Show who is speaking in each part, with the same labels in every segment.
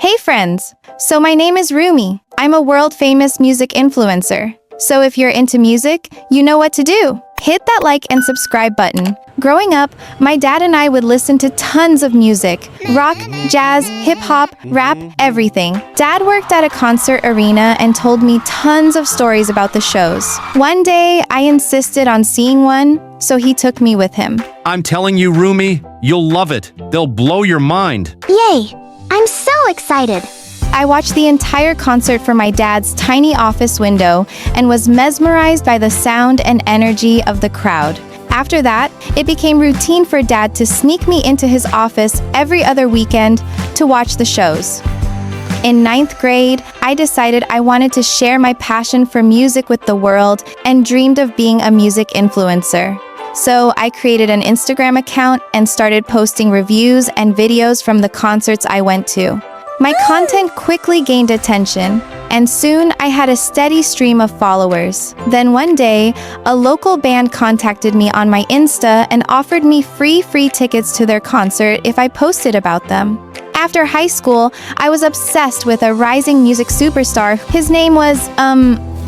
Speaker 1: Hey friends! So my name is Rumi. I'm a world-famous music influencer. So if you're into music, you know what to do. Hit that like and subscribe button. Growing up, my dad and I would listen to tons of music. Rock, jazz, hip-hop, rap, everything. Dad worked at a concert arena and told me tons of stories about the shows. One day, I insisted on seeing one, so he took me with him.
Speaker 2: I'm telling you, Rumi, you'll love it. They'll blow your mind.
Speaker 3: Yay! I'm so excited!
Speaker 1: I watched the entire concert from my dad's tiny office window and was mesmerized by the sound and energy of the crowd. After that, it became routine for Dad to sneak me into his office every other weekend to watch the shows. In 9th grade, I decided I wanted to share my passion for music with the world and dreamed of being a music influencer. So I created an Instagram account and started posting reviews and videos from the concerts I went to. My content quickly gained attention, and soon I had a steady stream of followers. Then one day, a local band contacted me on my Insta and offered me free tickets to their concert if I posted about them. After high school, I was obsessed with a rising music superstar. His name was,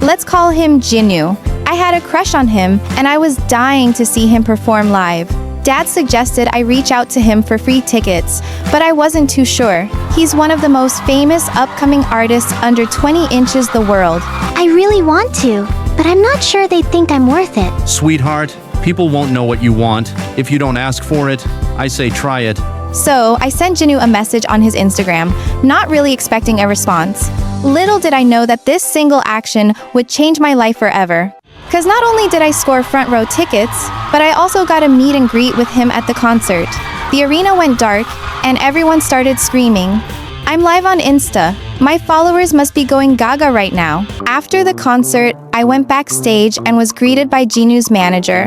Speaker 1: let's call him Jinu. I had a crush on him, and I was dying to see him perform live. Dad suggested I reach out to him for free tickets, but I wasn't too sure. He's one of the most famous upcoming artists under 20 inches the world.
Speaker 3: I really want to, but I'm not sure they think I'm worth it.
Speaker 2: Sweetheart, people won't know what you want. If you don't ask for it, I say try it.
Speaker 1: So I sent Jinu a message on his Instagram, not really expecting a response. Little did I know that this single action would change my life forever. Because not only did I score front row tickets, but I also got a meet and greet with him at the concert. The arena went dark, and everyone started screaming. I'm live on Insta. My followers must be going gaga right now. After the concert, I went backstage and was greeted by Jinu's manager.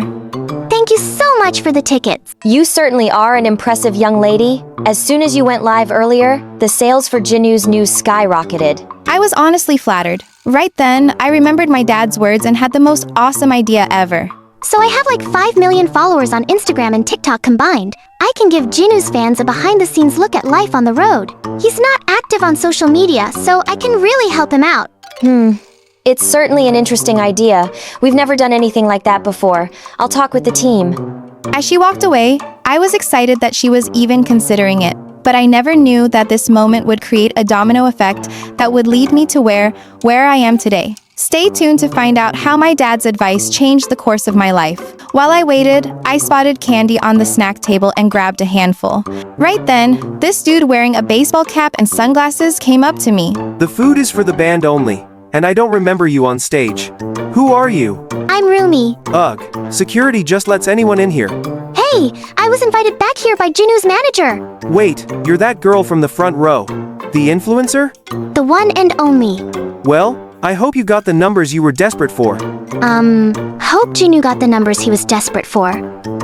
Speaker 3: Thank you so much for the tickets.
Speaker 4: You certainly are an impressive young lady. As soon as you went live earlier, the sales for Jinu's news skyrocketed.
Speaker 1: I was honestly flattered. Right then, I remembered my dad's words and had the most awesome idea ever.
Speaker 3: So I have like 5 million followers on Instagram and TikTok combined. I can give Jinu's fans a behind-the-scenes look at life on the road. He's not active on social media, so I can really help him out.
Speaker 4: It's certainly an interesting idea. We've never done anything like that before. I'll talk with the team.
Speaker 1: As she walked away, I was excited that she was even considering it. But I never knew that this moment would create a domino effect that would lead me to where I am today. Stay tuned to find out how my dad's advice changed the course of my life. While I waited, I spotted candy on the snack table and grabbed a handful. Right then, this dude wearing a baseball cap and sunglasses came up to me.
Speaker 5: The food is for the band only, and I don't remember you on stage. Who are you?
Speaker 3: I'm Rumi.
Speaker 5: Ugh, security just lets anyone in here.
Speaker 3: Hey, I was invited back here by Jinu's manager.
Speaker 5: Wait, you're that girl from the front row. The influencer?
Speaker 3: The one and only.
Speaker 5: Well, I hope you got the numbers you were desperate for.
Speaker 3: Hope Jinu got the numbers he was desperate for.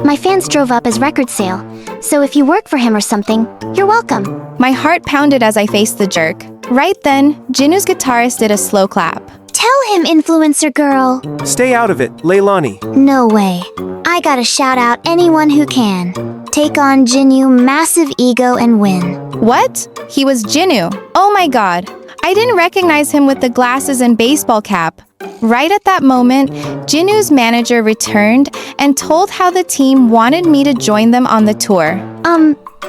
Speaker 3: My fans drove up his record sale, so if you work for him or something, you're welcome.
Speaker 1: My heart pounded as I faced the jerk. Right then, Jinu's guitarist did a slow clap.
Speaker 3: Tell him, influencer girl.
Speaker 5: Stay out of it, Leilani.
Speaker 3: No way. I gotta shout out anyone who can. Take on Jinu, massive ego, and win.
Speaker 1: What? He was Jinu. Oh my god. I didn't recognize him with the glasses and baseball cap. Right at that moment, Jinu's manager returned and told how the team wanted me to join them on the tour.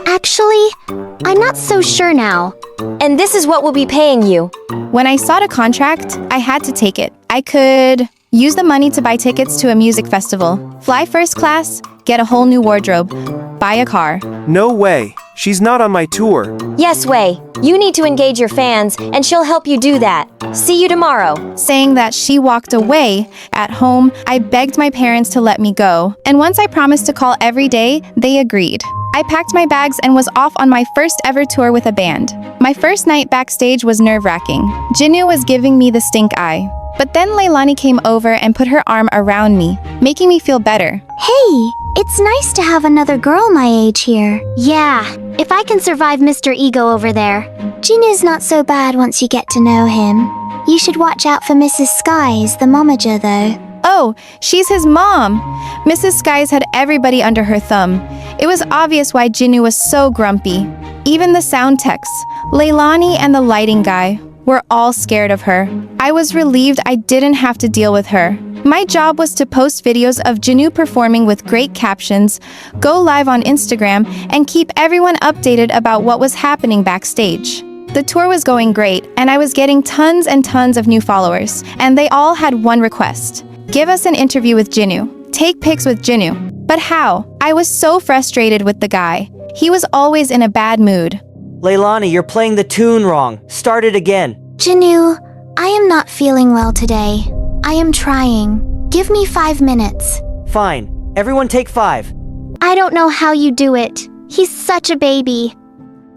Speaker 3: Actually, I'm not so sure now.
Speaker 4: And this is what we'll be paying you.
Speaker 1: When I saw the contract, I had to take it. I could use the money to buy tickets to a music festival, fly first class, get a whole new wardrobe, buy a car.
Speaker 5: No way. She's not on my tour.
Speaker 4: Yes, Wei. You need to engage your fans, and she'll help you do that. See you tomorrow.
Speaker 1: Saying that she walked away, at home, I begged my parents to let me go. And once I promised to call every day, they agreed. I packed my bags and was off on my first ever tour with a band. My first night backstage was nerve-wracking. Jinu was giving me the stink eye. But then Leilani came over and put her arm around me, making me feel better.
Speaker 3: Hey, it's nice to have another girl my age here. Yeah, if I can survive Mr. Ego over there. Jinu's not so bad once you get to know him. You should watch out for Mrs. Skies, the momager though.
Speaker 1: Oh, she's his mom. Mrs. Skies had everybody under her thumb. It was obvious why Jinwoo was so grumpy. Even the sound techs, Leilani and the lighting guy, were all scared of her. I was relieved I didn't have to deal with her. My job was to post videos of Jinwoo performing with great captions, go live on Instagram, and keep everyone updated about what was happening backstage. The tour was going great, and I was getting tons and tons of new followers, and they all had one request. Give us an interview with Jinwoo. Take pics with Jinwoo. But how? I was so frustrated with the guy. He was always in a bad mood.
Speaker 6: Leilani, you're playing the tune wrong. Start it again.
Speaker 3: Jinwoo, I am not feeling well today. I am trying. Give me 5 minutes.
Speaker 6: Fine. Everyone take 5.
Speaker 3: I don't know how you do it. He's such a baby.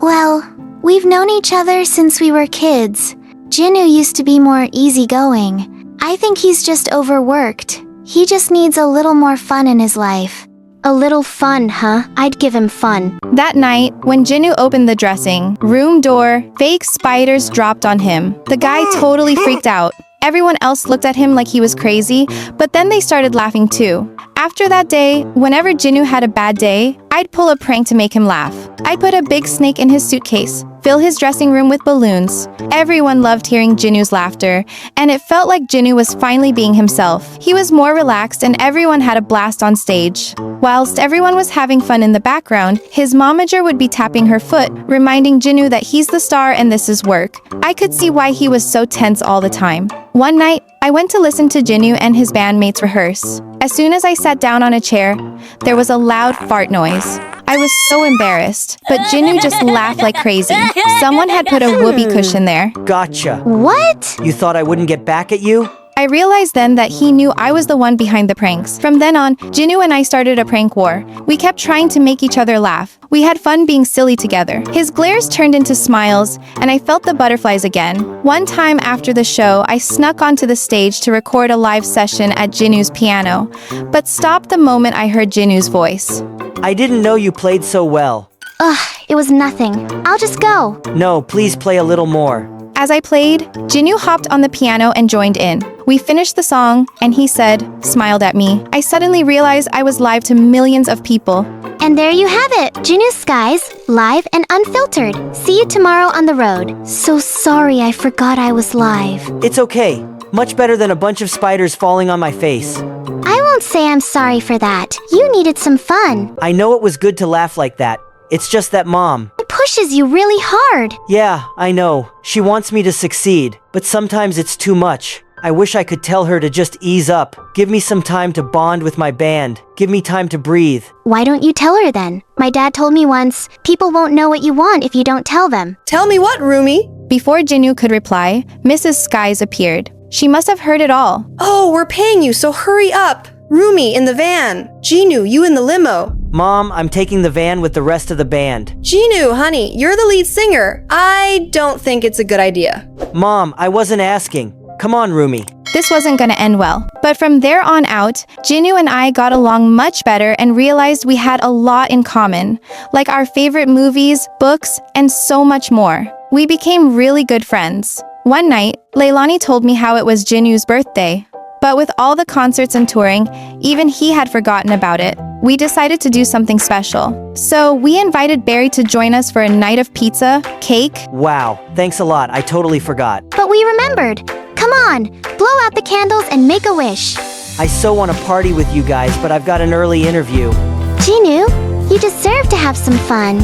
Speaker 3: Well, we've known each other since we were kids. Jinwoo used to be more easygoing. I think he's just overworked. He just needs a little more fun in his life. A little fun, huh? I'd give him fun.
Speaker 1: That night, when Jinwoo opened the dressing room door, fake spiders dropped on him. The guy totally freaked out. Everyone else looked at him like he was crazy, but then they started laughing too. After that day, whenever Jinwoo had a bad day, I'd pull a prank to make him laugh. I'd put a big snake in his suitcase, fill his dressing room with balloons. Everyone loved hearing Jinwoo's laughter, and it felt like Jinwoo was finally being himself. He was more relaxed and everyone had a blast on stage. Whilst everyone was having fun in the background, his momager would be tapping her foot, reminding Jinwoo that he's the star and this is work. I could see why he was so tense all the time. One night, I went to listen to Jinwoo and his bandmates rehearse. As soon as I sat down on a chair, there was a loud fart noise. I was so embarrassed, but Jinwoo just laughed like crazy. Someone had put a whoopee cushion there.
Speaker 6: Gotcha.
Speaker 3: What?
Speaker 6: You thought I wouldn't get back at you?
Speaker 1: I realized then that he knew I was the one behind the pranks. From then on, Jinwoo and I started a prank war. We kept trying to make each other laugh. We had fun being silly together. His glares turned into smiles, and I felt the butterflies again. One time after the show, I snuck onto the stage to record a live session at Jinwoo's piano, but stopped the moment I heard Jinwoo's voice.
Speaker 6: I didn't know you played so well.
Speaker 3: Ugh, it was nothing. I'll just go.
Speaker 6: No, please play a little more.
Speaker 1: As I played, Jinwoo hopped on the piano and joined in. We finished the song, and he smiled at me. I suddenly realized I was live to millions of people.
Speaker 3: And there you have it, Jinwoo Skies, live and unfiltered. See you tomorrow on the road. So sorry I forgot I was live.
Speaker 6: It's okay. Much better than a bunch of spiders falling on my face.
Speaker 3: I won't say I'm sorry for that. You needed some fun.
Speaker 6: I know it was good to laugh like that. It's just that Mom
Speaker 3: pushes you really hard.
Speaker 6: Yeah, I know. She wants me to succeed, but sometimes it's too much. I wish I could tell her to just ease up. Give me some time to bond with my band. Give me time to breathe.
Speaker 3: Why don't you tell her then? My dad told me once, people won't know what you want if you don't tell them.
Speaker 7: Tell me what, Rumi?
Speaker 1: Before Jinwoo could reply, Mrs. Skies appeared. She must have heard it all.
Speaker 7: Oh, we're paying you, so hurry up. Rumi in the van. Jinwoo, you in the limo.
Speaker 6: Mom, I'm taking the van with the rest of the band.
Speaker 7: Jinwoo, honey, you're the lead singer. I don't think it's a good idea.
Speaker 6: Mom, I wasn't asking. Come on, Rumi.
Speaker 1: This wasn't gonna end well. But from there on out, Jinwoo and I got along much better and realized we had a lot in common, like our favorite movies, books, and so much more. We became really good friends. One night, Leilani told me how it was Jinwoo's birthday. But with all the concerts and touring, even he had forgotten about it. We decided to do something special. So we invited Barry to join us for a night of pizza, cake.
Speaker 6: Wow, thanks a lot. I totally forgot.
Speaker 3: But we remembered. Come on, blow out the candles and make a wish.
Speaker 6: I so want to party with you guys, but I've got an early interview.
Speaker 3: Jinwoo, you deserve to have some fun.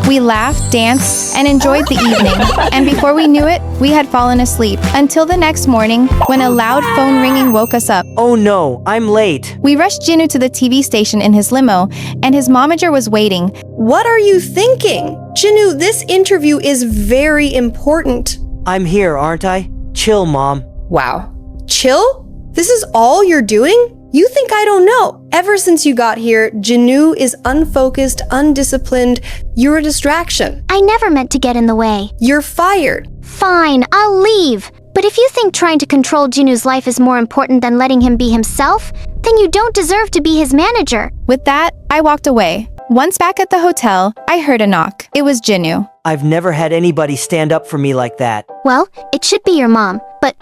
Speaker 1: We laughed, danced, and enjoyed the evening. And before we knew it, we had fallen asleep. Until the next morning, when a loud phone ringing woke us up.
Speaker 6: Oh no, I'm late.
Speaker 1: We rushed Jinwoo to the TV station in his limo, and his momager was waiting.
Speaker 7: What are you thinking? Jinwoo, this interview is very important.
Speaker 6: I'm here, aren't I? Chill, Mom.
Speaker 7: Wow. Chill? This is all you're doing? You think I don't know? Ever since you got here, Jinwoo is unfocused, undisciplined. You're a distraction.
Speaker 3: I never meant to get in the way.
Speaker 7: You're fired.
Speaker 3: Fine, I'll leave. But if you think trying to control Jinwoo's life is more important than letting him be himself, then you don't deserve to be his manager.
Speaker 1: With that, I walked away. Once back at the hotel, I heard a knock. It was Jinwoo.
Speaker 6: I've never had anybody stand up for me like that.
Speaker 3: Well, it should be your mom. But,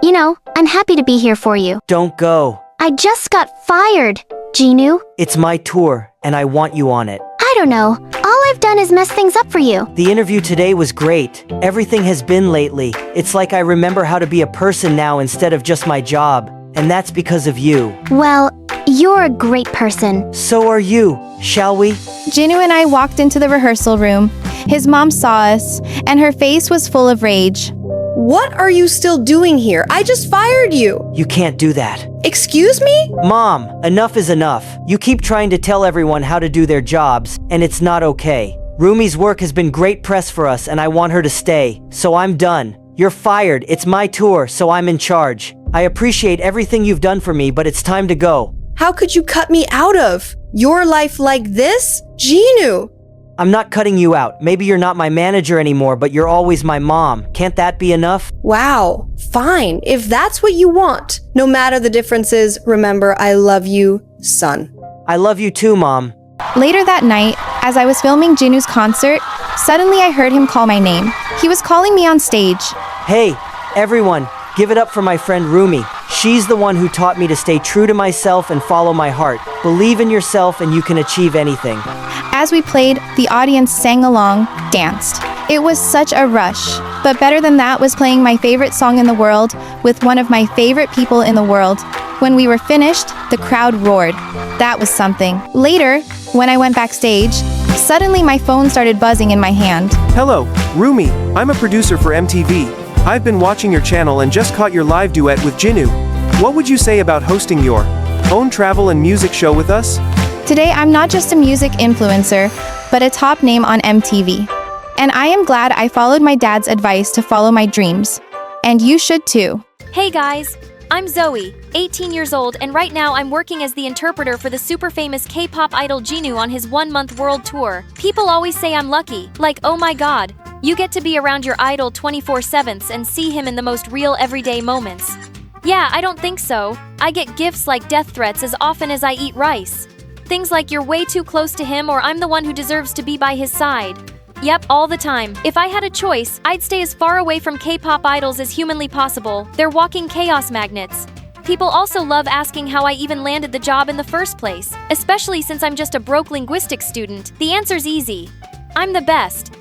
Speaker 3: I'm happy to be here for you.
Speaker 6: Don't go.
Speaker 3: I just got fired, Jinwoo.
Speaker 6: It's my tour, and I want you on it.
Speaker 3: I don't know. All I've done is mess things up for you.
Speaker 6: The interview today was great. Everything has been lately. It's like I remember how to be a person now instead of just my job. And that's because of you.
Speaker 3: Well, you're a great person.
Speaker 6: So are you. Shall we?
Speaker 1: Jinu and I walked into the rehearsal room. His mom saw us, and her face was full of rage.
Speaker 7: What are you still doing here? I just fired you.
Speaker 6: You can't do that.
Speaker 7: Excuse me?
Speaker 6: Mom, enough is enough. You keep trying to tell everyone how to do their jobs, and it's not okay. Rumi's work has been great press for us, and I want her to stay. So I'm done. You're fired. It's my tour, so I'm in charge. I appreciate everything you've done for me, but it's time to go.
Speaker 7: How could you cut me out of your life like this? Jinu!
Speaker 6: I'm not cutting you out. Maybe you're not my manager anymore, but you're always my mom. Can't that be enough?
Speaker 7: Wow, fine. If that's what you want. No matter the differences, remember I love you, son.
Speaker 6: I love you too, Mom.
Speaker 1: Later that night, as I was filming Jinu's concert, suddenly I heard him call my name. He was calling me on stage.
Speaker 6: Hey, everyone, give it up for my friend Rumi. She's the one who taught me to stay true to myself and follow my heart. Believe in yourself and you can achieve anything.
Speaker 1: As we played, the audience sang along, danced. It was such a rush. But better than that was playing my favorite song in the world with one of my favorite people in the world. When we were finished, the crowd roared. That was something. Later, when I went backstage, suddenly my phone started buzzing in my hand.
Speaker 5: Hello, Rumi. I'm a producer for MTV. I've been watching your channel and just caught your live duet with Jinu. What would you say about hosting your own travel and music show with us?
Speaker 1: Today, I'm not just a music influencer, but a top name on MTV. And I am glad I followed my dad's advice to follow my dreams. And you should too.
Speaker 8: Hey guys, I'm Zoe, 18 years old, and right now I'm working as the interpreter for the super famous K-pop idol Jinu on his 1-month world tour. People always say I'm lucky, like, oh my god, you get to be around your idol 24/7 and see him in the most real everyday moments. Yeah, I don't think so. I get gifts like death threats as often as I eat rice. Things like you're way too close to him or I'm the one who deserves to be by his side. Yep, all the time. If I had a choice, I'd stay as far away from K-pop idols as humanly possible. They're walking chaos magnets. People also love asking how I even landed the job in the first place, especially since I'm just a broke linguistics student. The answer's easy. I'm the best.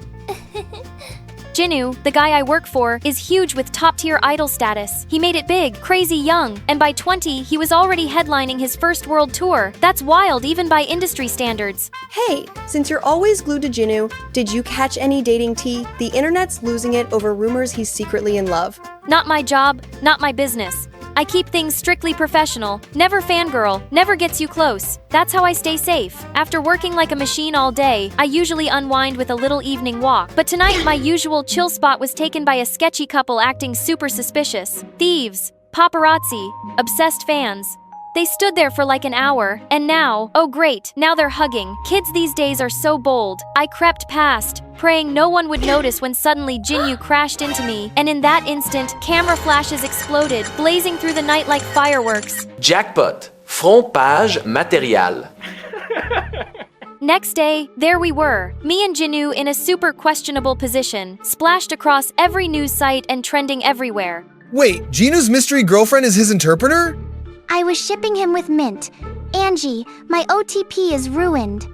Speaker 8: Jinu, the guy I work for, is huge with top-tier idol status. He made it big, crazy young, and by 20, he was already headlining his first world tour. That's wild even by industry standards.
Speaker 7: Hey, since you're always glued to Jinu, did you catch any dating tea? The internet's losing it over rumors he's secretly in love.
Speaker 8: Not my job, not my business. I keep things strictly professional. Never fangirl, never gets you close. That's how I stay safe. After working like a machine all day, I usually unwind with a little evening walk. But tonight, my usual chill spot was taken by a sketchy couple acting super suspicious. Thieves, paparazzi, obsessed fans. They stood there for like an hour, and now, oh great, now they're hugging. Kids these days are so bold. I crept past, praying no one would notice when suddenly Jinyu crashed into me, and in that instant, camera flashes exploded, blazing through the night like fireworks.
Speaker 9: Jackpot. Front page matériel.
Speaker 8: Next day, there we were, me and Jinyu in a super questionable position, splashed across every news site and trending everywhere.
Speaker 10: Wait, Jinu's mystery girlfriend is his interpreter?
Speaker 3: I was shipping him with Mint. Angie, my OTP is ruined.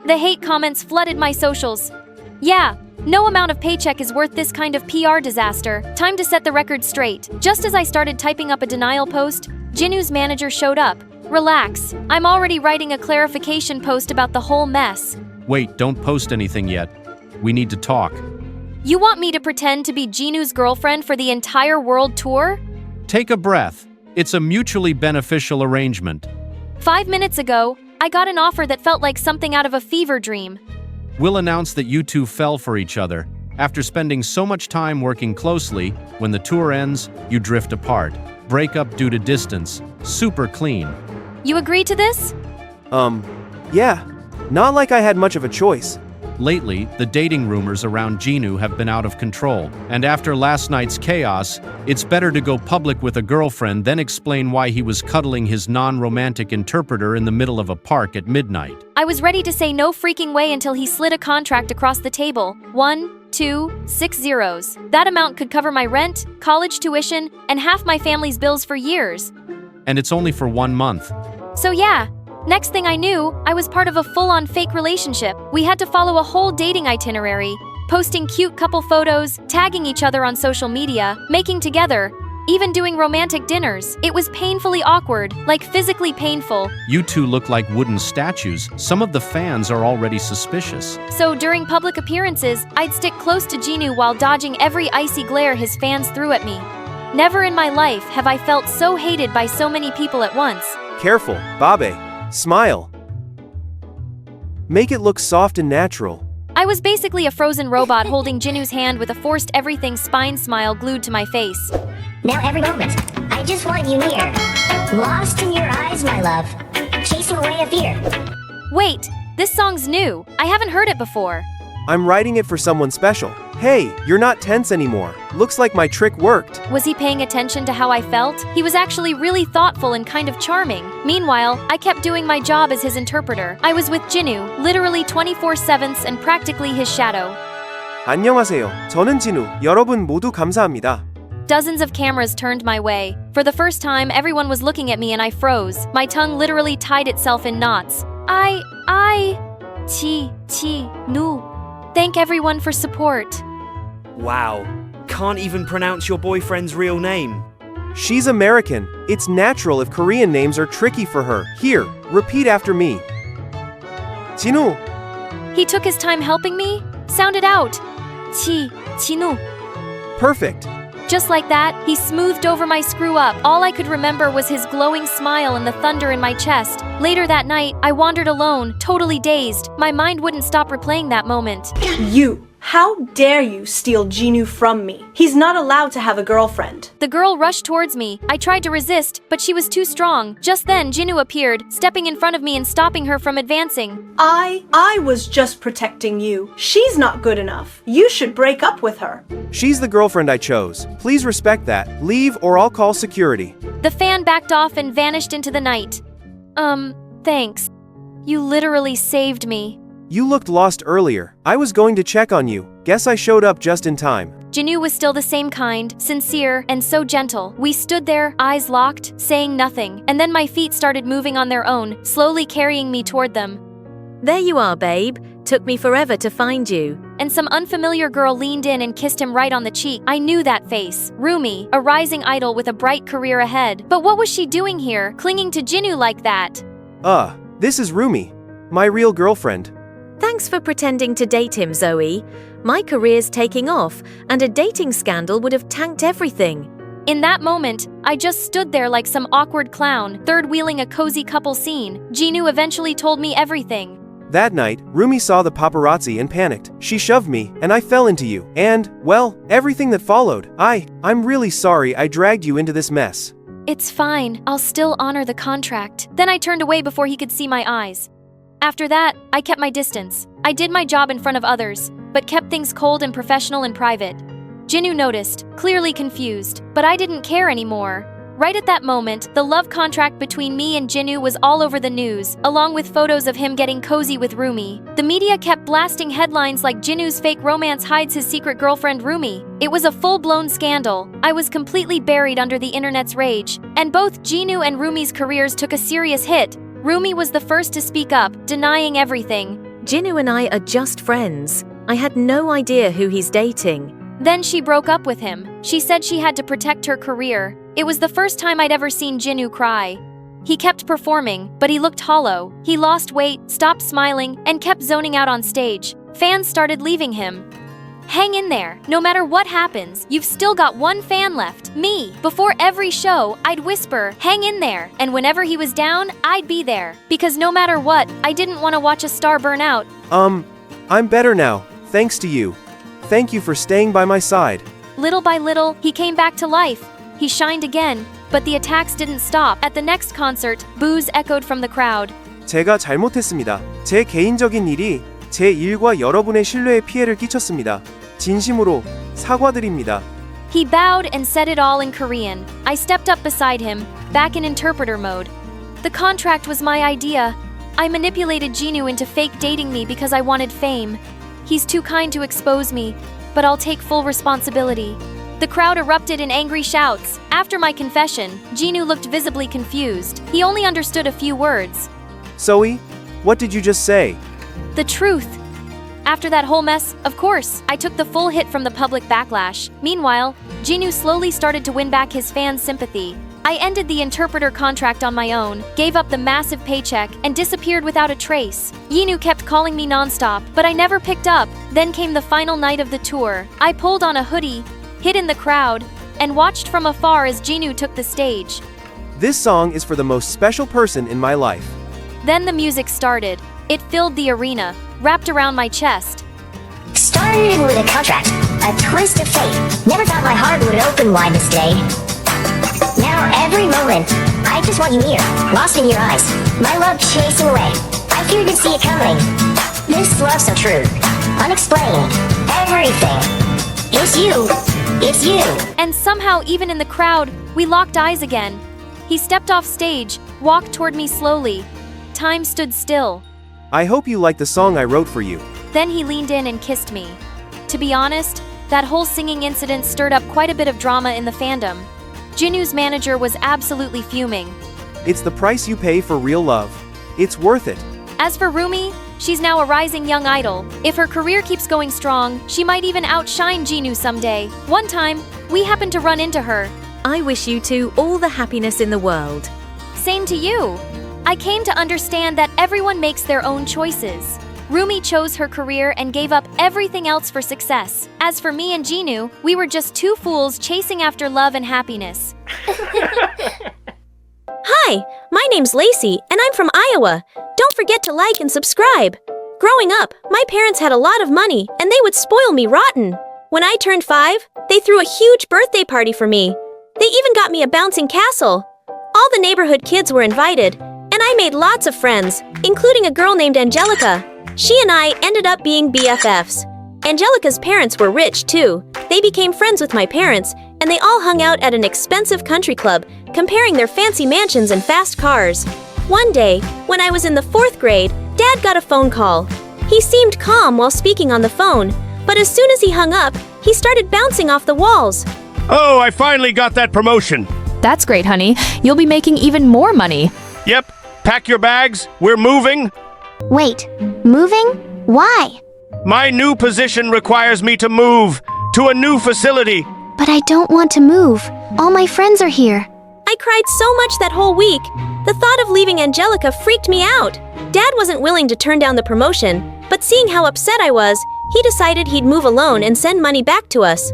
Speaker 8: The hate comments flooded my socials. Yeah, no amount of paycheck is worth this kind of PR disaster. Time to set the record straight. Just as I started typing up a denial post, Jinu's manager showed up. Relax, I'm already writing a clarification post about the whole mess.
Speaker 2: Wait, don't post anything yet. We need to talk.
Speaker 8: You want me to pretend to be Jinu's girlfriend for the entire world tour?
Speaker 2: Take a breath. It's a mutually beneficial arrangement.
Speaker 8: 5 minutes ago, I got an offer that felt like something out of a fever dream.
Speaker 2: We'll announce that you two fell for each other. After spending so much time working closely, when the tour ends, you drift apart. Break up due to distance. Super clean.
Speaker 8: You agree to this?
Speaker 5: Yeah. Not like I had much of a choice.
Speaker 2: Lately, the dating rumors around Jinu have been out of control, and after last night's chaos, it's better to go public with a girlfriend than explain why he was cuddling his non-romantic interpreter in the middle of a park at midnight.
Speaker 8: I was ready to say no freaking way until he slid a contract across the table. 1, 2, 6 zeros. That amount could cover my rent, college tuition, and half my family's bills for years.
Speaker 2: And it's only for 1 month.
Speaker 8: So yeah, Next thing I knew, I was part of a full-on fake relationship. We had to follow a whole dating itinerary, posting cute couple photos, tagging each other on social media, making together, even doing romantic dinners. It was painfully awkward, like physically painful.
Speaker 2: You two look like wooden statues. Some of the fans are already suspicious.
Speaker 8: So during public appearances, I'd stick close to Jinu while dodging every icy glare his fans threw at me. Never in my life have I felt so hated by so many people at once.
Speaker 5: Careful, Babe. Smile. Make it look soft and natural.
Speaker 8: I was basically a frozen robot holding Jinu's hand with a forced everything spine smile glued to my face.
Speaker 11: Now every moment, I just want you near. Lost in your eyes, my love. Chasing away a fear.
Speaker 8: Wait, this song's new. I haven't heard it before.
Speaker 5: I'm writing it for someone special. Hey, you're not tense anymore. Looks like my trick worked.
Speaker 8: Was he paying attention to how I felt? He was actually really thoughtful and kind of charming. Meanwhile, I kept doing my job as his interpreter. I was with Jinu, literally 24/7 and practically his shadow.
Speaker 5: 안녕하세요. 저는 진우. 여러분 모두 감사합니다.
Speaker 8: Dozens of cameras turned my way. For the first time, everyone was looking at me and I froze. My tongue literally tied itself in knots. Nu. Thank everyone for support.
Speaker 12: Wow. Can't even pronounce your boyfriend's real name.
Speaker 5: She's American. It's natural if Korean names are tricky for her. Here, repeat after me. 진우.
Speaker 8: He took his time helping me? Sound it out. Jinu.
Speaker 5: Perfect.
Speaker 8: Just like that, he smoothed over my screw-up. All I could remember was his glowing smile and the thunder in my chest. Later that night, I wandered alone, totally dazed. My mind wouldn't stop replaying that moment.
Speaker 13: You! How dare you steal Jinu from me? He's not allowed to have a girlfriend.
Speaker 8: The girl rushed towards me. I tried to resist, but she was too strong. Just then, Jinu appeared, stepping in front of me and stopping her from advancing.
Speaker 13: I was just protecting you. She's not good enough. You should break up with her.
Speaker 5: She's the girlfriend I chose. Please respect that. Leave or I'll call security.
Speaker 8: The fan backed off and vanished into the night. Thanks. You literally saved me.
Speaker 5: You looked lost earlier. I was going to check on you. Guess I showed up just in time.
Speaker 8: Jinu was still the same kind, sincere, and so gentle. We stood there, eyes locked, saying nothing, and then my feet started moving on their own, slowly carrying me toward them.
Speaker 14: There you are, babe. Took me forever to find you.
Speaker 8: And some unfamiliar girl leaned in and kissed him right on the cheek. I knew that face. Rumi, a rising idol with a bright career ahead. But what was she doing here, clinging to Jinu like that?
Speaker 5: This is Rumi, my real girlfriend.
Speaker 14: Thanks for pretending to date him, Zoe. My career's taking off, and a dating scandal would have tanked everything.
Speaker 8: In that moment, I just stood there like some awkward clown, third-wheeling a cozy couple scene. Jinu eventually told me everything.
Speaker 5: That night, Rumi saw the paparazzi and panicked. She shoved me, and I fell into you. And, well, everything that followed. I'm really sorry I dragged you into this mess.
Speaker 8: It's fine. I'll still honor the contract. Then I turned away before he could see my eyes. After that, I kept my distance. I did my job in front of others, but kept things cold and professional in private. Jinu noticed, clearly confused, but I didn't care anymore. Right at that moment, the love contract between me and Jinu was all over the news, along with photos of him getting cozy with Rumi. The media kept blasting headlines like Jinu's fake romance hides his secret girlfriend Rumi. It was a full-blown scandal. I was completely buried under the internet's rage, and both Jinu and Rumi's careers took a serious hit. Rumi was the first to speak up, denying everything.
Speaker 14: Jinu and I are just friends. I had no idea who he's dating.
Speaker 8: Then she broke up with him. She said she had to protect her career. It was the first time I'd ever seen Jinu cry. He kept performing, but he looked hollow. He lost weight, stopped smiling, and kept zoning out on stage. Fans started leaving him. Hang in there. No matter what happens, you've still got one fan left, me. Before every show, I'd whisper, hang in there. And whenever he was down, I'd be there. Because no matter what, I didn't want to watch a star burn out.
Speaker 5: I'm better now, thanks to you. Thank you for staying by my side.
Speaker 8: Little by little, he came back to life. He shined again, but the attacks didn't stop. At the next concert, boos echoed from the crowd.
Speaker 5: 제가 잘못했습니다. 제 개인적인 일이 제 일과 여러분의 신뢰에 피해를 끼쳤습니다. 진심으로 사과드립니다.
Speaker 8: He bowed and said it all in Korean. I stepped up beside him, back in interpreter mode. The contract was my idea. I manipulated Jinu into fake dating me because I wanted fame. He's too kind to expose me, but I'll take full responsibility. The crowd erupted in angry shouts. After my confession, Jinu looked visibly confused. He only understood a few words.
Speaker 5: Zoe, what did you just say?
Speaker 8: The truth. After that whole mess, of course, I took the full hit from the public backlash. Meanwhile, Jinwoo slowly started to win back his fans' sympathy. I ended the interpreter contract on my own, gave up the massive paycheck, and disappeared without a trace. Jinwoo kept calling me nonstop, but I never picked up. Then came the final night of the tour. I pulled on a hoodie, hid in the crowd, and watched from afar as Jinwoo took the stage.
Speaker 5: This song is for the most special person in my life.
Speaker 8: Then the music started. It filled the arena, wrapped around my chest.
Speaker 11: Started with a contract, a twist of fate. Never thought my heart would open wide this day. Now every moment, I just want you near, lost in your eyes. My love chasing away. I feared to see it coming. This love so true, unexplained, everything. It's you. It's you.
Speaker 8: And somehow, even in the crowd, we locked eyes again. He stepped off stage, walked toward me slowly. Time stood still.
Speaker 5: I hope you like the song I wrote for you.
Speaker 8: Then he leaned in and kissed me. To be honest, that whole singing incident stirred up quite a bit of drama in the fandom. Jinwoo's manager was absolutely fuming.
Speaker 5: It's the price you pay for real love. It's worth it.
Speaker 8: As for Rumi, she's now a rising young idol. If her career keeps going strong, she might even outshine Jinwoo someday. One time, we happened to run into her.
Speaker 14: I wish you two all the happiness in the world.
Speaker 8: Same to you. I came to understand that everyone makes their own choices. Rumi chose her career and gave up everything else for success. As for me and Jinwoo, we were just two fools chasing after love and happiness.
Speaker 14: Hi, my name's Lacey, and I'm from Iowa. Don't forget to like and subscribe. Growing up, my parents had a lot of money, and they would spoil me rotten. When I turned 5, they threw a huge birthday party for me. They even got me a bouncing castle. All the neighborhood kids were invited, and I made lots of friends, including a girl named Angelica. She and I ended up being BFFs. Angelica's parents were rich, too. They became friends with my parents, and they all hung out at an expensive country club, comparing their fancy mansions and fast cars. One day, when I was in the 4th grade, Dad got a phone call. He seemed calm while speaking on the phone, but as soon as he hung up, he started bouncing off the walls.
Speaker 15: Oh, I finally got that promotion.
Speaker 16: That's great, honey. You'll be making even more money.
Speaker 15: Yep. Pack your bags. We're moving.
Speaker 3: Wait, moving? Why?
Speaker 15: My new position requires me to move to a new facility.
Speaker 3: But I don't want to move. All my friends are here.
Speaker 14: I cried so much that whole week. The thought of leaving Angelica freaked me out. Dad wasn't willing to turn down the promotion, but seeing how upset I was, he decided he'd move alone and send money back to us.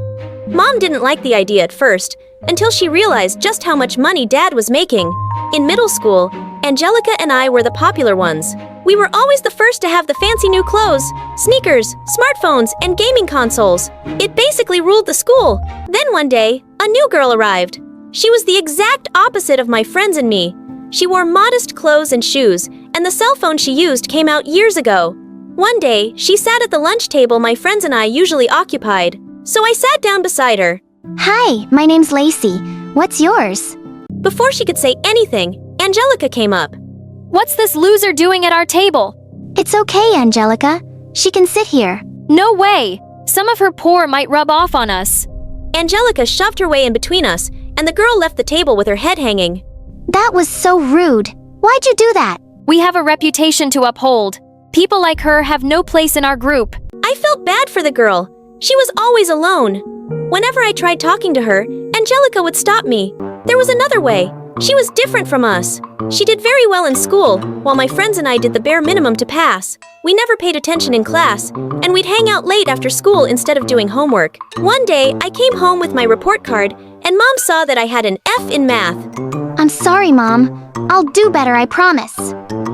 Speaker 14: Mom didn't like the idea at first, until she realized just how much money Dad was making. In middle school, Angelica and I were the popular ones. We were always the first to have the fancy new clothes, sneakers, smartphones, and gaming consoles. It basically ruled the school. Then one day, a new girl arrived. She was the exact opposite of my friends and me. She wore modest clothes and shoes, and the cell phone she used came out years ago. One day, she sat at the lunch table my friends and I usually occupied, so I sat down beside her.
Speaker 3: Hi, my name's Lacey. What's yours?
Speaker 14: Before she could say anything, Angelica came up.
Speaker 8: What's this loser doing at our table?
Speaker 3: It's okay, Angelica. She can sit here.
Speaker 8: No way! Some of her pour might rub off on us.
Speaker 14: Angelica shoved her way in between us, and the girl left the table with her head hanging.
Speaker 3: That was so rude. Why'd you do that?
Speaker 8: We have a reputation to uphold. People like her have no place in our group.
Speaker 14: I felt bad for the girl. She was always alone. Whenever I tried talking to her, Angelica would stop me. There was another way. She was different from us. She did very well in school, while my friends and I did the bare minimum to pass. We never paid attention in class, and we'd hang out late after school instead of doing homework. One day, I came home with my report card, and Mom saw that I had an F in math.
Speaker 3: I'm sorry, Mom. I'll do better, I promise.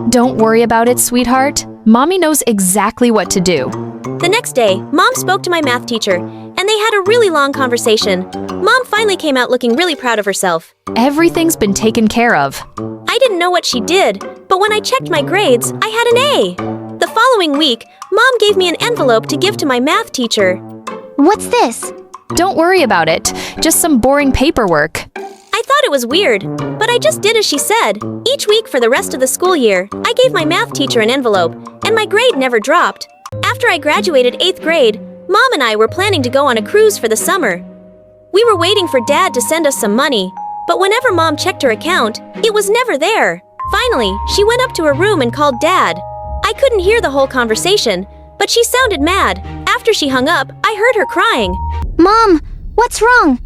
Speaker 16: Don't worry about it, sweetheart. Mommy knows exactly what to do.
Speaker 14: The next day, Mom spoke to my math teacher, and they had a really long conversation. Mom finally came out looking really proud of herself.
Speaker 16: Everything's been taken care of.
Speaker 14: I didn't know what she did, but when I checked my grades, I had an A. The following week, Mom gave me an envelope to give to my math teacher.
Speaker 3: What's this?
Speaker 16: Don't worry about it. Just some boring paperwork.
Speaker 14: I thought it was weird, but I just did as she said. Each week for the rest of the school year, I gave my math teacher an envelope, and my grade never dropped. After I graduated 8th grade, Mom and I were planning to go on a cruise for the summer. We were waiting for Dad to send us some money, but whenever Mom checked her account, it was never there. Finally, she went up to her room and called Dad. I couldn't hear the whole conversation, but she sounded mad. After she hung up, I heard her crying.
Speaker 3: Mom, what's wrong?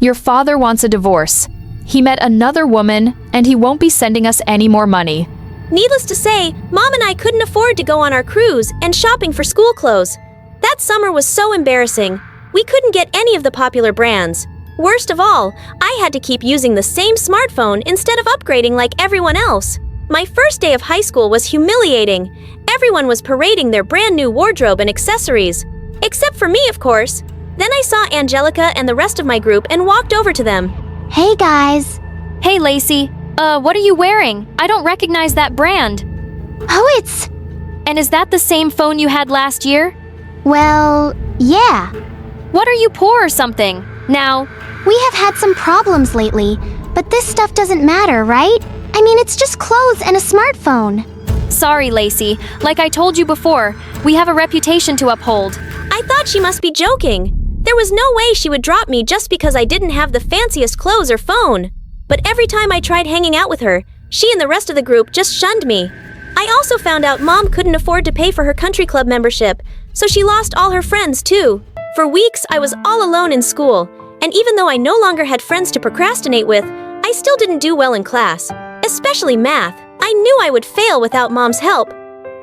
Speaker 16: Your father wants a divorce. He met another woman, and he won't be sending us any more money.
Speaker 14: Needless to say, Mom and I couldn't afford to go on our cruise and shopping for school clothes. That summer was so embarrassing. We couldn't get any of the popular brands. Worst of all, I had to keep using the same smartphone instead of upgrading like everyone else. My first day of high school was humiliating. Everyone was parading their brand new wardrobe and accessories. Except for me, of course. Then I saw Angelica and the rest of my group and walked over to them.
Speaker 3: Hey guys.
Speaker 8: Hey Lacey, what are you wearing? I don't recognize that brand.
Speaker 3: Oh, it's...
Speaker 8: And is that the same phone you had last year?
Speaker 3: Well, yeah.
Speaker 8: What, are you poor or something? Now,
Speaker 3: we have had some problems lately, but this stuff doesn't matter, right? I mean, it's just clothes and a smartphone.
Speaker 8: Sorry, Lacey. Like I told you before, we have a reputation to uphold.
Speaker 14: I thought she must be joking. There was no way she would drop me just because I didn't have the fanciest clothes or phone. But every time I tried hanging out with her, she and the rest of the group just shunned me. I also found out Mom couldn't afford to pay for her country club membership, so she lost all her friends too. For weeks, I was all alone in school, and even though I no longer had friends to procrastinate with, I still didn't do well in class, especially math. I knew I would fail without Mom's help.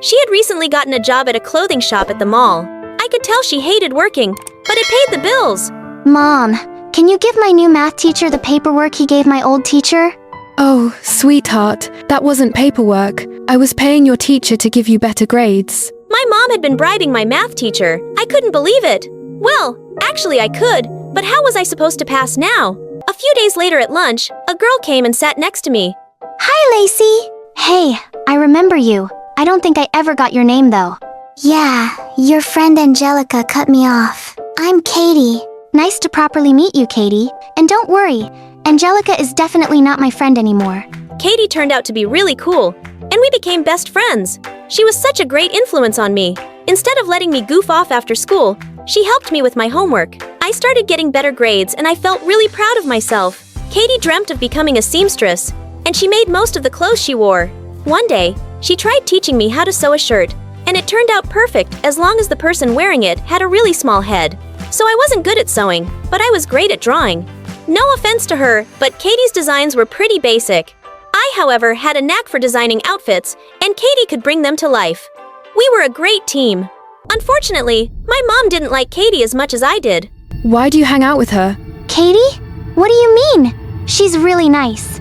Speaker 14: She had recently gotten a job at a clothing shop at the mall. I could tell she hated working, but it paid the bills.
Speaker 3: Mom, can you give my new math teacher the paperwork he gave my old teacher?
Speaker 17: Oh, sweetheart, that wasn't paperwork. I was paying your teacher to give you better grades.
Speaker 14: My mom had been bribing my math teacher. I couldn't believe it. Well, actually I could, but how was I supposed to pass now? A few days later at lunch, a girl came and sat next to me.
Speaker 3: Hi, Lacey. Hey, I remember you. I don't think I ever got your name though. Yeah, your friend Angelica cut me off. I'm Katie. Nice to properly meet you, Katie. And don't worry, Angelica is definitely not my friend anymore.
Speaker 14: Katie turned out to be really cool, and we became best friends. She was such a great influence on me. Instead of letting me goof off after school, she helped me with my homework. I started getting better grades and I felt really proud of myself. Katie dreamt of becoming a seamstress, and she made most of the clothes she wore. One day, she tried teaching me how to sew a shirt, and it turned out perfect as long as the person wearing it had a really small head. So I wasn't good at sewing, but I was great at drawing. No offense to her, but Katie's designs were pretty basic. I, however, had a knack for designing outfits, and Katie could bring them to life. We were a great team. Unfortunately, my mom didn't like Katie as much as I did.
Speaker 17: Why do you hang out with her?
Speaker 3: Katie? What do you mean? She's really nice.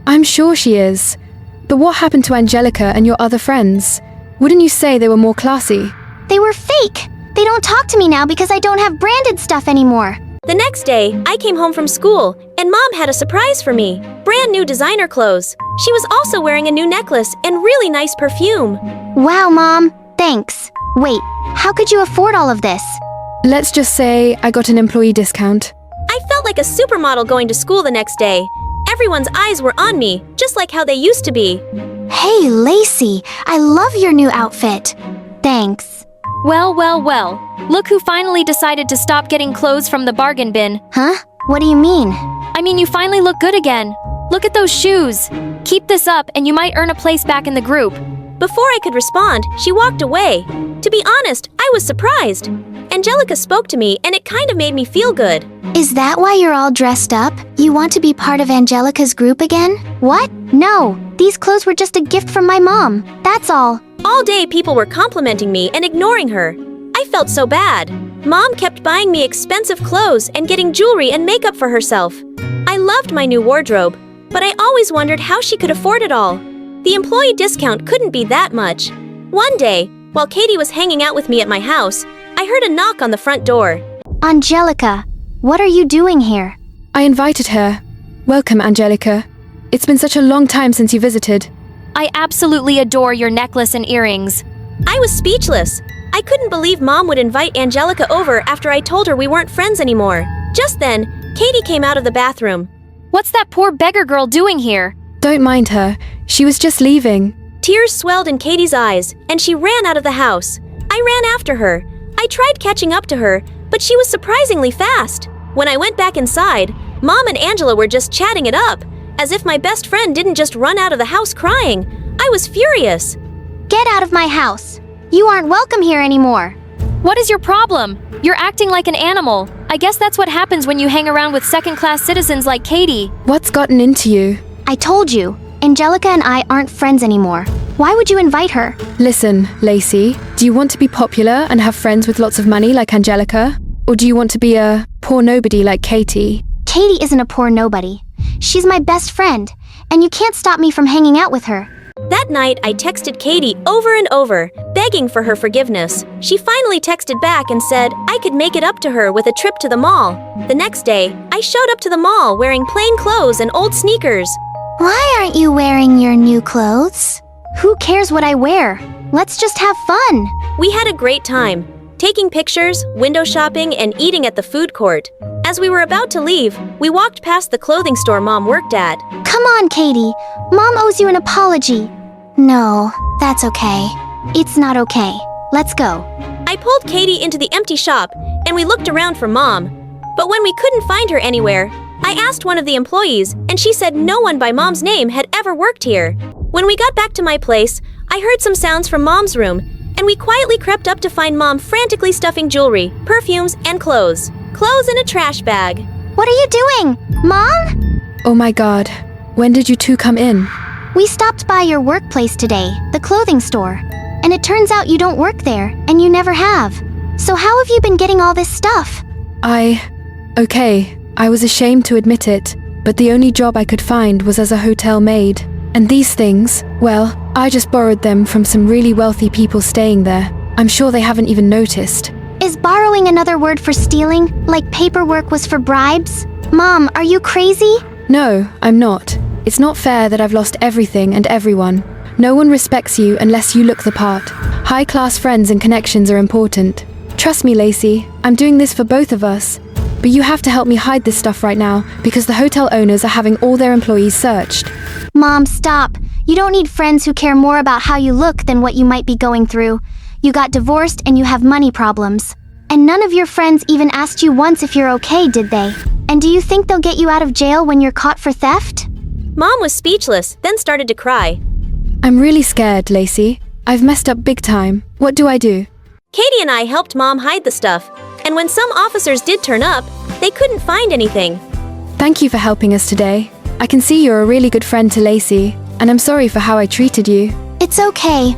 Speaker 17: I'm sure she is. But what happened to Angelica and your other friends? Wouldn't you say they were more classy?
Speaker 3: They were fake. They don't talk to me now because I don't have branded stuff anymore.
Speaker 14: The next day, I came home from school, and Mom had a surprise for me. Brand new designer clothes. She was also wearing a new necklace and really nice perfume.
Speaker 3: Wow, Mom. Thanks. Wait, how could you afford all of this?
Speaker 17: Let's just say I got an employee discount.
Speaker 14: I felt like a supermodel going to school the next day. Everyone's eyes were on me, just like how they used to be.
Speaker 3: Hey, Lacey, I love your new outfit. Thanks.
Speaker 8: Well, well, well. Look who finally decided to stop getting clothes from the bargain bin.
Speaker 3: Huh? What do you mean?
Speaker 8: I mean, you finally look good again. Look at those shoes. Keep this up and you might earn a place back in the group.
Speaker 14: Before I could respond, she walked away. To be honest, I was surprised. Angelica spoke to me and it kind of made me feel good.
Speaker 3: Is that why you're all dressed up? You want to be part of Angelica's group again? What? No, these clothes were just a gift from my mom. That's all.
Speaker 14: All day people were complimenting me and ignoring her. I felt so bad. Mom kept buying me expensive clothes and getting jewelry and makeup for herself. I loved my new wardrobe, but I always wondered how she could afford it all. The employee discount couldn't be that much. One day, while Katie was hanging out with me at my house, I heard a knock on the front door.
Speaker 3: Angelica, what are you doing here?
Speaker 17: I invited her. Welcome, Angelica. It's been such a long time since you visited.
Speaker 8: I absolutely adore your necklace and earrings.
Speaker 14: I was speechless. I couldn't believe Mom would invite Angelica over after I told her we weren't friends anymore. Just then, Katie came out of the bathroom.
Speaker 8: What's that poor beggar girl doing here?
Speaker 17: Don't mind her. She was just leaving.
Speaker 14: Tears swelled in Katie's eyes, and she ran out of the house. I ran after her. I tried catching up to her, but she was surprisingly fast. When I went back inside, Mom and Angela were just chatting it up. as if my best friend didn't just run out of the house crying. I was furious.
Speaker 3: Get out of my house. You aren't welcome here anymore.
Speaker 8: What is your problem? You're acting like an animal. I guess that's what happens when you hang around with second-class citizens like Katie.
Speaker 17: What's gotten into you?
Speaker 3: I told you, Angelica and I aren't friends anymore. Why would you invite her?
Speaker 17: Listen, Lacey, do you want to be popular and have friends with lots of money like Angelica? Or do you want to be a poor nobody like Katie?
Speaker 3: Katie isn't a poor nobody. She's my best friend, and you can't stop me from hanging out with her.
Speaker 14: That night, I texted Katie over and over, begging for her forgiveness. She finally texted back and said I could make it up to her with a trip to the mall. The next day, I showed up to the mall wearing plain clothes and old sneakers.
Speaker 3: Why aren't you wearing your new clothes? Who cares what I wear? Let's just have fun.
Speaker 14: We had a great time, taking pictures, window shopping, and eating at the food court. As we were about to leave, we walked past the clothing store Mom worked at.
Speaker 3: Come on, Katie. Mom owes you an apology. No, that's okay. It's not okay. Let's go.
Speaker 14: I pulled Katie into the empty shop, and we looked around for Mom. But when we couldn't find her anywhere, I asked one of the employees, and she said no one by Mom's name had ever worked here. When we got back to my place, I heard some sounds from Mom's room, and we quietly crept up to find Mom frantically stuffing jewelry, perfumes, and clothes. Clothes in a trash bag.
Speaker 3: What are you doing? Mom?
Speaker 17: Oh my god, when did you two come in?
Speaker 3: We stopped by your workplace today, the clothing store. And it turns out you don't work there, and you never have. So how have you been getting all this stuff?
Speaker 17: Okay, I was ashamed to admit it, but the only job I could find was as a hotel maid. And these things, well, I just borrowed them from some really wealthy people staying there. I'm sure they haven't even noticed.
Speaker 3: Is borrowing another word for stealing, like paperwork was for bribes? Mom, are you crazy?
Speaker 17: No, I'm not. It's not fair that I've lost everything and everyone. No one respects you unless you look the part. High-class friends and connections are important. Trust me, Lacey, I'm doing this for both of us. But you have to help me hide this stuff right now, because the hotel owners are having all their employees searched.
Speaker 3: Mom, stop. You don't need friends who care more about how you look than what you might be going through. You got divorced and you have money problems. And none of your friends even asked you once if you're okay, did they? And do you think they'll get you out of jail when you're caught for theft?
Speaker 14: Mom was speechless, then started to cry.
Speaker 17: I'm really scared, Lacey. I've messed up big time. What do I do?
Speaker 14: Katie and I helped Mom hide the stuff, and when some officers did turn up, they couldn't find anything.
Speaker 17: Thank you for helping us today. I can see you're a really good friend to Lacey, and I'm sorry for how I treated you.
Speaker 3: It's okay,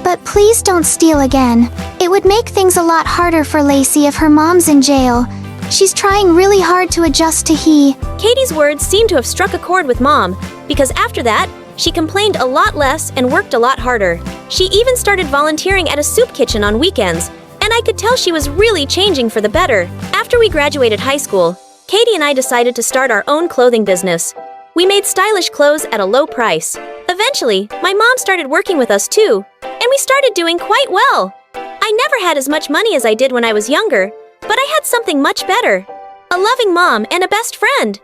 Speaker 3: but please don't steal again. It would make things a lot harder for Lacey if her mom's in jail. She's trying really hard to adjust to he.
Speaker 14: Katie's words seemed to have struck a chord with Mom, because after that, she complained a lot less and worked a lot harder. She even started volunteering at a soup kitchen on weekends, and I could tell she was really changing for the better. After we graduated high school, Katie and I decided to start our own clothing business. We made stylish clothes at a low price. Eventually, my mom started working with us too, and we started doing quite well. I never had as much money as I did when I was younger, but I had something much better. A loving mom and a best friend.